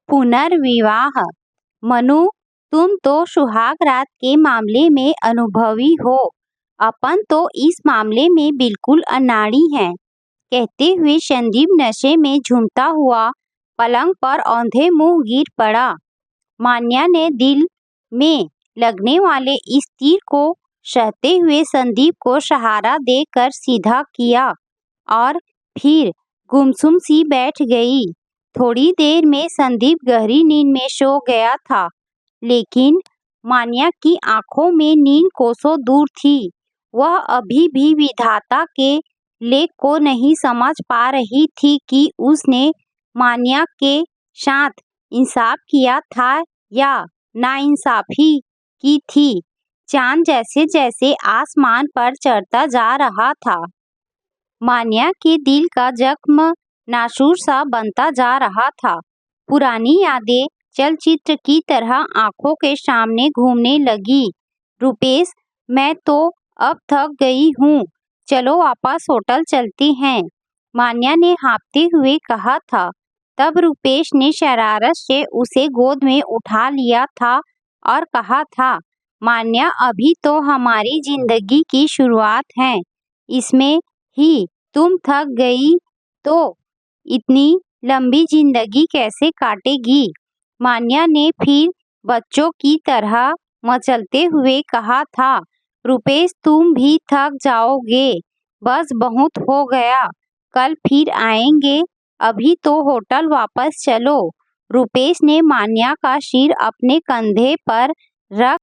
पुनर्विवाह। मनु, तुम तो सुहाग रात के मामले में अनुभवी हो, अपन तो इस मामले में बिल्कुल अनाड़ी हैं। कहते हुए संदीप नशे में झूमता हुआ पलंग पर औंधे मुंह गिर पड़ा। मान्या ने दिल में लगने वाले इस तीर को सहते हुए संदीप को सहारा देकर सीधा किया और फिर गुमसुम सी बैठ गई। थोड़ी देर में संदीप गहरी नींद में सो गया था, लेकिन मान्या की आंखों में नींद कोसों दूर थी। वह अभी भी विधाता के लेख को नहीं समझ पा रही थी कि उसने मान्या के साथ इंसाफ किया था या नाइंसाफी की थी। चांद जैसे जैसे आसमान पर चढ़ता जा रहा था, मान्या के दिल का जख्म नासूर सा बनता जा रहा था। पुरानी यादें चलचित्र की तरह आंखों के सामने घूमने लगी। रुपेश, मैं तो अब थक गई हूँ, चलो वापस होटल चलते हैं, मान्या ने हाँफते हुए कहा था। तब रुपेश ने शरारत से उसे गोद में उठा लिया था और कहा था, मान्या, अभी तो हमारी जिंदगी की शुरुआत है, इसमें ही तुम थक गई तो इतनी लंबी जिंदगी कैसे काटेगी? मान्या ने फिर बच्चों की तरह मचलते हुए कहा था। रुपेश, तुम भी थक जाओगे, बस बहुत हो गया, कल फिर आएंगे, अभी तो होटल वापस चलो। रुपेश ने मान्या का सिर अपने कंधे पर रख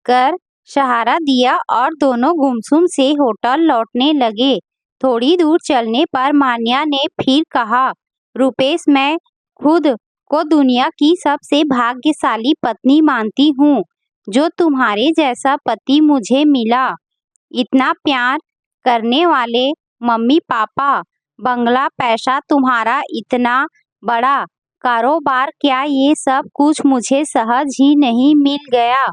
कर सहारा दिया और दोनों गुमसुम से होटल लौटने लगे। थोड़ी दूर चलने पर मान्या ने फिर कहा, रुपेश, मैं खुद को दुनिया की सबसे भाग्यशाली पत्नी मानती हूँ जो तुम्हारे जैसा पति मुझे मिला। इतना प्यार करने वाले मम्मी पापा, बंगला, पैसा, तुम्हारा इतना बड़ा कारोबार, क्या ये सब कुछ मुझे सहज ही नहीं मिल गया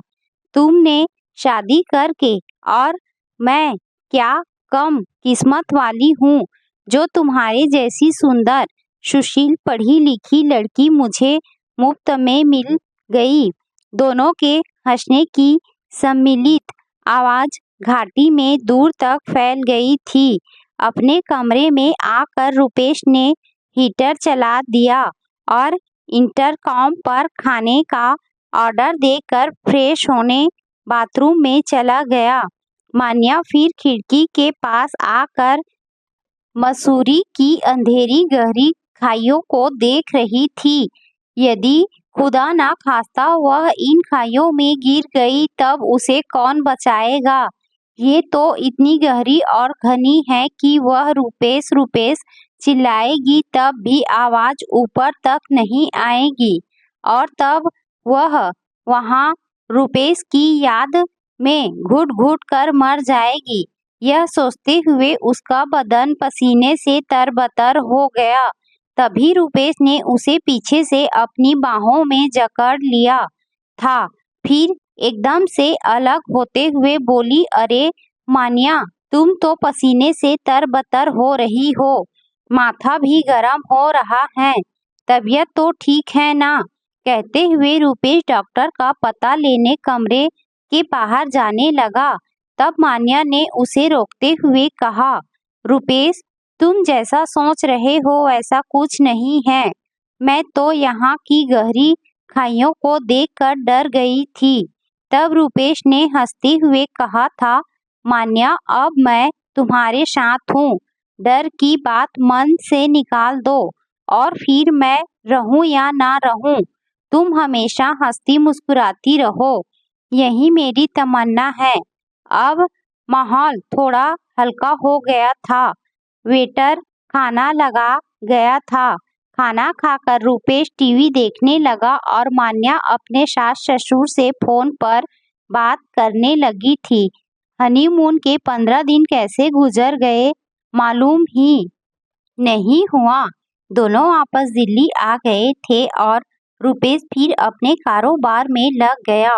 तुमने शादी करके? और मैं क्या कम किस्मत वाली हूँ जो तुम्हारे जैसी सुंदर, सुशील, पढ़ी लिखी लड़की मुझे मुफ्त में मिल गई। दोनों के हंसने की सम्मिलित आवाज घाटी में दूर तक फैल गई थी। अपने कमरे में आकर रुपेश ने हीटर चला दिया और इंटरकॉम पर खाने का ऑर्डर देकर फ्रेश होने बाथरूम में चला गया। मान्या फिर खिड़की के पास आकर मसूरी की अंधेरी गहरी खाइयों को देख रही थी। यदि खुदा ना खास्ता वह इन खाइयों में गिर गई तब उसे कौन बचाएगा? ये तो इतनी गहरी और घनी है कि वह रुपेश रुपेश चिल्लाएगी तब भी आवाज ऊपर तक नहीं आएगी और तब वह वहां रुपेश की याद में घुट घुट कर मर जाएगी। यह सोचते हुए उसका बदन पसीने से तरबतर हो गया। तभी रुपेश ने उसे पीछे से अपनी बाहों में जकड़ लिया था। फिर एकदम से अलग होते हुए बोली, अरे मान्या, तुम तो पसीने से तरबतर हो रही हो, माथा भी गर्म हो रहा है, तबीयत तो ठीक है ना? कहते हुए रुपेश डॉक्टर का पता लेने कमरे के बाहर जाने लगा। तब मान्या ने उसे रोकते हुए कहा, रुपेश, तुम जैसा सोच रहे हो वैसा कुछ नहीं है। मैं तो यहाँ की गहरी खाइयों को देखकर डर गई थी। तब रुपेश ने हंसते हुए कहा था, मान्या, अब मैं तुम्हारे साथ हूँ, डर की बात मन से निकाल दो और फिर मैं रहूं या ना रहूं, तुम हमेशा हंसती मुस्कुराती रहो, यही मेरी तमन्ना है। अब माहौल थोड़ा हल्का हो गया था। वेटर खाना लगा गया था। खाना खाकर रुपेश टीवी देखने लगा और मान्या अपने सास ससुर से फोन पर बात करने लगी थी। हनीमून के 15 दिन कैसे गुजर गए मालूम ही नहीं हुआ। दोनों वापस दिल्ली आ गए थे और रुपेश फिर अपने कारोबार में लग गया।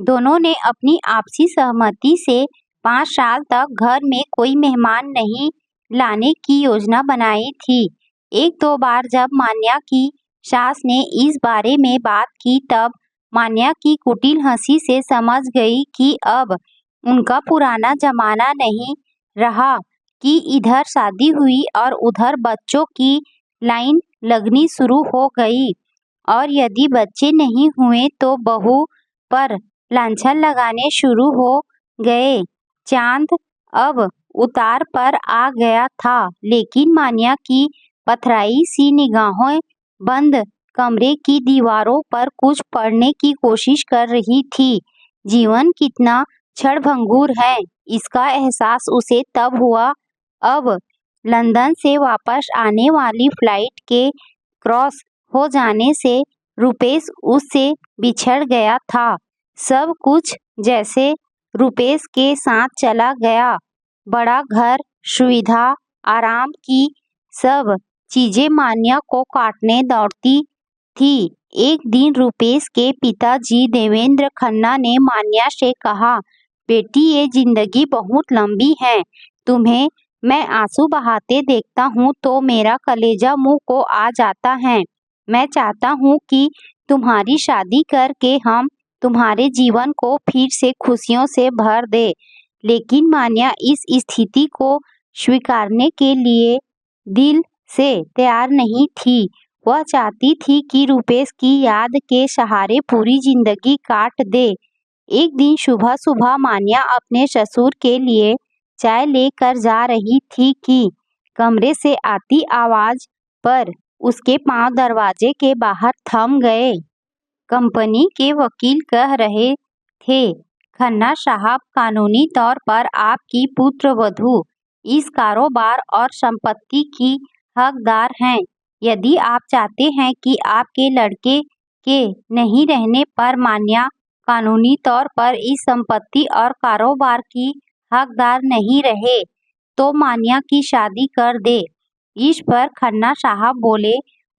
दोनों ने अपनी आपसी सहमति से 5 साल तक घर में कोई मेहमान नहीं लाने की योजना बनाई थी। एक दो बार जब मान्या की सास ने इस बारे में बात की तब मान्या की कुटिल हंसी से समझ गई कि अब उनका पुराना जमाना नहीं रहा कि इधर शादी हुई और उधर बच्चों की लाइन लगनी शुरू हो गई और यदि बच्चे नहीं हुए तो बहू पर लांछन लगाने शुरू हो गए। चांद अब उतार पर आ गया था, लेकिन मान्या की पथराई सी निगाहें बंद कमरे की दीवारों पर कुछ पढ़ने की कोशिश कर रही थी। जीवन कितना क्षणभंगुर है, इसका एहसास उसे तब हुआ। अब लंदन से वापस आने वाली फ्लाइट के क्रॉस हो जाने से रुपेश उससे बिछड़ गया था। सब कुछ जैसे रुपेश के साथ चला गया। बड़ा घर, सुविधा, आराम की सब चीजें मान्या को काटने दौड़ती थी। एक दिन रुपेश के पिताजी देवेंद्र खन्ना ने मान्या से कहा, बेटी ये जिंदगी बहुत लंबी है। तुम्हें मैं आंसू बहाते देखता हूँ तो मेरा कलेजा मुंह को आ जाता है। मैं चाहता हूँ कि तुम्हारी शादी करके हम तुम्हारे जीवन को फिर से खुशियों से भर दे। लेकिन मान्या इस स्थिति को स्वीकारने के लिए दिल से तैयार नहीं थी। वह चाहती थी कि रुपेश की याद के सहारे पूरी जिंदगी काट दे। एक दिन सुबह सुबह मान्या अपने ससुर के लिए चाय लेकर जा रही थी कि कमरे से आती आवाज पर उसके पांव दरवाजे के बाहर थम गए। कंपनी के वकील कह रहे थे, खन्ना साहब कानूनी तौर पर आपकी पुत्रवधू इस कारोबार और संपत्ति की हकदार हैं। यदि आप चाहते हैं कि आपके लड़के के नहीं रहने पर मान्या कानूनी तौर पर इस संपत्ति और कारोबार की हकदार नहीं रहे, तो मान्या की शादी कर दे। इस पर खन्ना साहब बोले,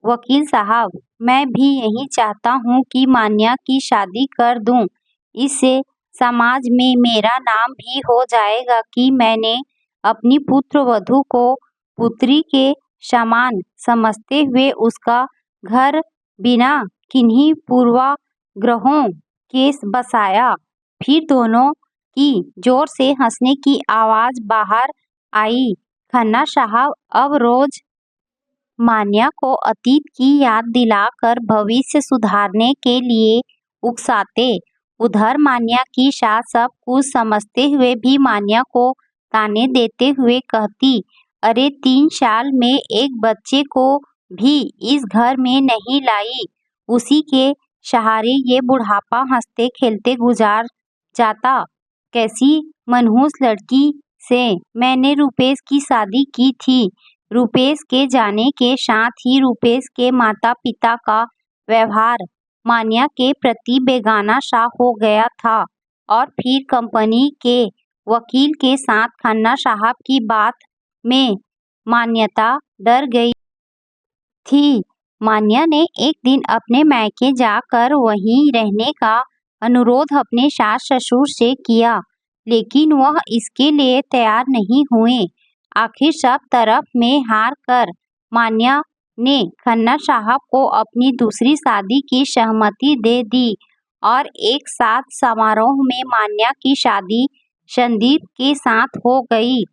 वकील साहब, मैं भी यही चाहता हूँ कि मान्या की शादी कर दूँ। इससे समाज में मेरा नाम भी हो जाएगा कि मैंने अपनी पुत्रवधू को पुत्री के समान समझते हुए उसका घर बिना किन्हीं पूर्वाग्रहों के बसाया। फिर दोनों की जोर से हंसने की आवाज बाहर आई। खन्ना साहब अब रोज मान्या को अतीत की याद दिलाकर भविष्य सुधारने के लिए उकसाते। उधर मान्या की सास सब कुछ समझते हुए भी मान्या को ताने देते हुए कहती, अरे 3 साल में एक बच्चे को भी इस घर में नहीं लाई। उसी के सहारे ये बुढ़ापा हंसते खेलते गुजार जाता। कैसी मनहूस लड़की से मैंने रुपेश की शादी की थी। रुपेश के जाने के साथ ही रुपेश के माता पिता का व्यवहार मान्या के प्रति बेगाना सा हो गया था। और फिर कंपनी के वकील के साथ खन्ना साहब की बात में मान्यता डर गई थी। मान्या ने एक दिन अपने मायके जाकर वहीं रहने का अनुरोध अपने सास ससुर से किया, लेकिन वह इसके लिए तैयार नहीं हुए। आखिर सब तरफ में हार कर मान्या ने खन्ना साहब को अपनी दूसरी शादी की सहमति दे दी और एक साथ समारोह में मान्या की शादी संदीप के साथ हो गई।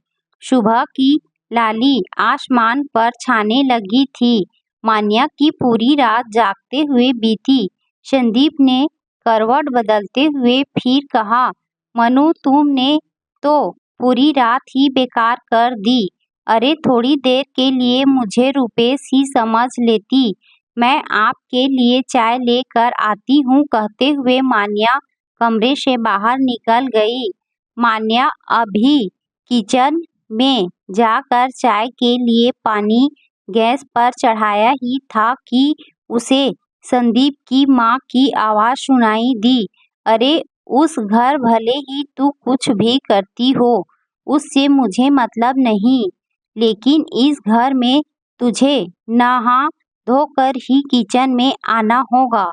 सुबह की लाली आसमान पर छाने लगी थी। मान्या की पूरी रात जागते हुए बीती। संदीप ने करवट बदलते हुए फिर कहा, मनु तुमने तो पूरी रात ही बेकार कर दी। अरे थोड़ी देर के लिए मुझे रुपेश ही समझ लेती। मैं आपके लिए चाय लेकर आती हूँ, कहते हुए मान्या कमरे से बाहर निकल गई। मान्या अभी किचन में जाकर चाय के लिए पानी गैस पर चढ़ाया ही था कि उसे संदीप की माँ की आवाज सुनाई दी, अरे उस घर भले ही तू कुछ भी करती हो, उससे मुझे मतलब नहीं, लेकिन इस घर में तुझे नहा धोकर ही किचन में आना होगा।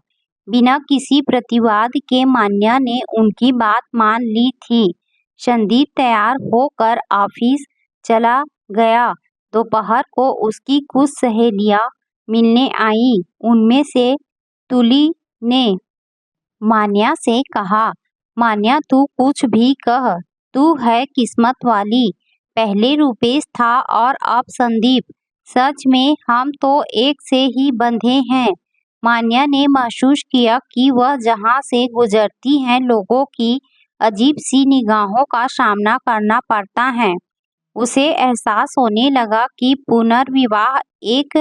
बिना किसी प्रतिवाद के मान्या ने उनकी बात मान ली थी। संदीप तैयार होकर ऑफिस चला गया। दोपहर को उसकी कुछ सहेलियां मिलने आई। उनमें से तुली ने मान्या से कहा, मान्या तू कुछ भी कह, तू है किस्मत वाली। पहले रुपेश था और अब संदीप। सच में हम तो एक से ही बंधे हैं। मान्या ने महसूस किया कि वह जहाँ से गुजरती है लोगों की अजीब सी निगाहों का सामना करना पड़ता है। उसे एहसास होने लगा कि पुनर्विवाह एक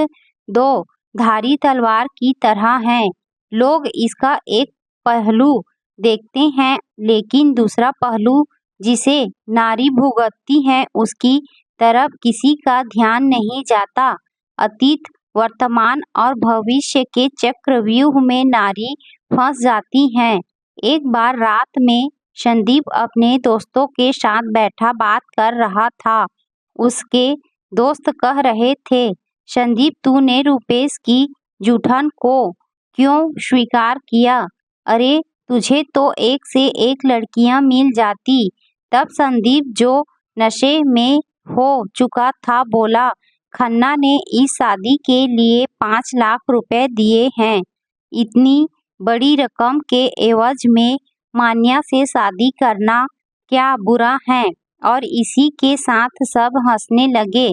दो धारी तलवार की तरह है। लोग इसका एक पहलू देखते हैं, लेकिन दूसरा पहलू जिसे नारी भुगतती है उसकी तरफ किसी का ध्यान नहीं जाता। अतीत, वर्तमान और भविष्य के चक्रव्यूह में नारी फंस जाती है। एक बार रात में संदीप अपने दोस्तों के साथ बैठा बात कर रहा था। उसके दोस्त कह रहे थे, संदीप तूने रुपेश की जूठन को क्यों स्वीकार किया? अरे तुझे तो एक से एक लड़कियां मिल जाती। तब संदीप जो नशे में हो चुका था बोला, खन्ना ने इस शादी के लिए 5 लाख रुपए दिए हैं। इतनी बड़ी रकम के एवज में मान्या से शादी करना क्या बुरा है? और इसी के साथ सब हंसने लगे।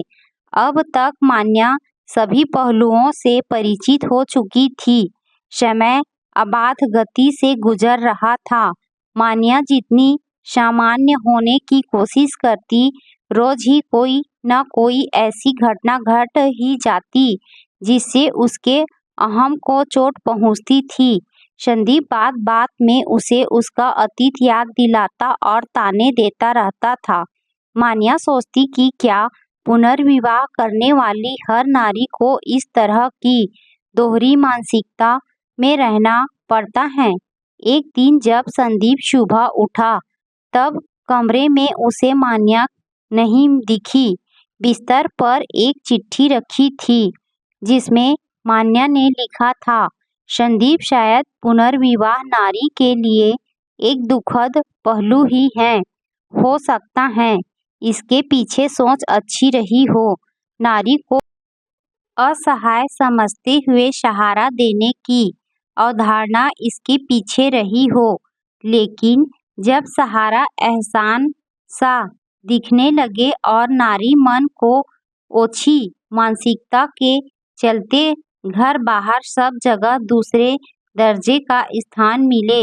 अब तक मान्या सभी पहलुओं से परिचित हो चुकी थी। समय अबाध गति से गुजर रहा था। मान्या जितनी सामान्य होने की कोशिश करती, रोज ही कोई न कोई ऐसी घटना घट ही जाती जिससे उसके अहम को चोट पहुंचती थी। संदीप बात बात में उसे उसका अतीत याद दिलाता और ताने देता रहता था। मान्या सोचती कि क्या पुनर्विवाह करने वाली हर नारी को इस तरह की दोहरी मानसिकता में रहना पड़ता है। एक दिन जब संदीप सुबह उठा तब कमरे में उसे मान्या नहीं दिखी। बिस्तर पर एक चिट्ठी रखी थी जिसमें मान्या ने लिखा था, संदीप शायद पुनर्विवाह नारी के लिए एक दुखद पहलू ही है। हो सकता है इसके पीछे सोच अच्छी रही हो, नारी को असहाय समझते हुए सहारा देने की अवधारणा इसके पीछे रही हो। लेकिन जब सहारा एहसान सा दिखने लगे और नारी मन को ओछी मानसिकता के चलते घर बाहर सब जगह दूसरे दर्जे का स्थान मिले,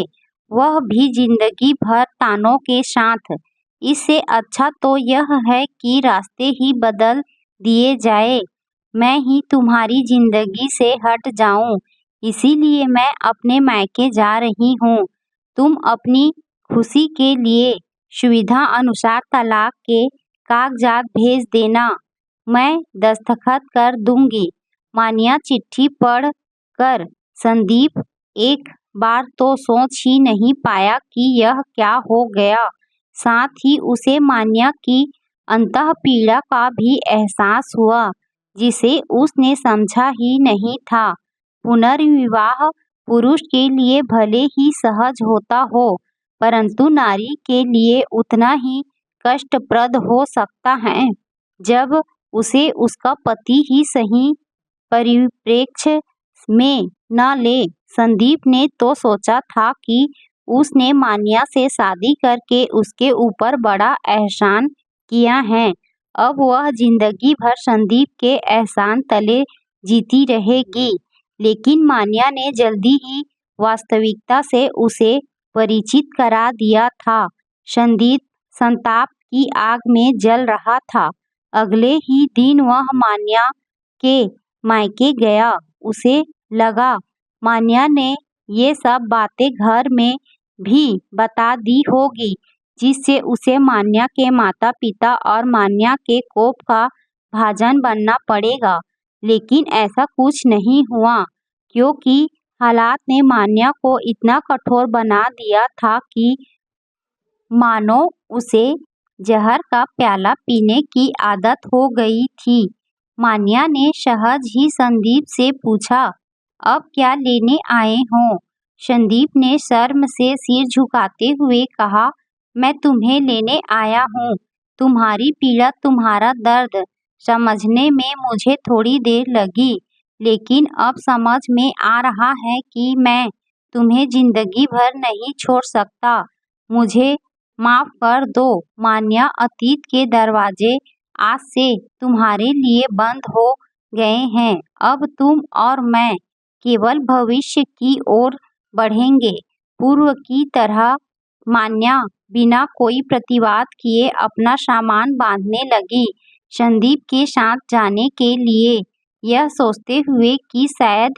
वह भी जिंदगी भर तानों के साथ, इससे अच्छा तो यह है कि रास्ते ही बदल दिए जाए। मैं ही तुम्हारी जिंदगी से हट जाऊं, इसीलिए मैं अपने मायके जा रही हूँ। तुम अपनी खुशी के लिए सुविधा अनुसार तलाक के कागजात भेज देना, मैं दस्तखत कर दूंगी। मान्या चिट्ठी पढ़ कर संदीप एक बार तो सोच ही नहीं पाया कि यह क्या हो गया। साथ ही उसे मान्या की अंतःपीड़ा का भी एहसास हुआ जिसे उसने समझा ही नहीं था। पुनर्विवाह पुरुष के लिए भले ही सहज होता हो, परंतु नारी के लिए उतना ही कष्टप्रद हो सकता है जब उसे उसका पति ही सही परिप्रेक्ष्य में न ले। संदीप ने तो सोचा था कि उसने मान्या से शादी करके उसके ऊपर बड़ा एहसान किया है। अब वह जिंदगी भर संदीप के एहसान तले जीती रहेगी। लेकिन मान्या ने जल्दी ही वास्तविकता से उसे परिचित करा दिया था। संदीप संताप की आग में जल रहा था। अगले ही दिन वह मान्या के मायके गया। उसे लगा मान्या ने ये सब बातें घर में भी बता दी होगी, जिससे उसे मान्या के माता पिता और मान्या के कोप का भाजन बनना पड़ेगा। लेकिन ऐसा कुछ नहीं हुआ, क्योंकि हालात ने मान्या को इतना कठोर बना दिया था कि मानो उसे जहर का प्याला पीने की आदत हो गई थी। मान्या ने सहज ही संदीप से पूछा, अब क्या लेने आए हो? संदीप ने शर्म से सिर झुकाते हुए कहा, मैं तुम्हें लेने आया हूँ। तुम्हारी पीड़ा, तुम्हारा दर्द समझने में मुझे थोड़ी देर लगी, लेकिन अब समझ में आ रहा है कि मैं तुम्हें जिंदगी भर नहीं छोड़ सकता। मुझे माफ कर दो मान्या, अतीत के दरवाजे आज से तुम्हारे लिए बंद हो गए हैं। अब तुम और मैं केवल भविष्य की ओर बढ़ेंगे, पूर्व की तरह। मान्या बिना कोई प्रतिवाद किए अपना सामान बांधने लगी, संदीप के साथ जाने के लिए, यह सोचते हुए कि शायद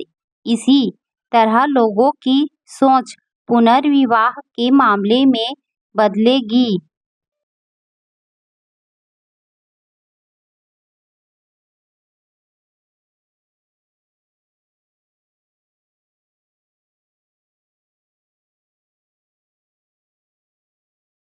इसी तरह लोगों की सोच पुनर्विवाह के मामले में बदलेगी।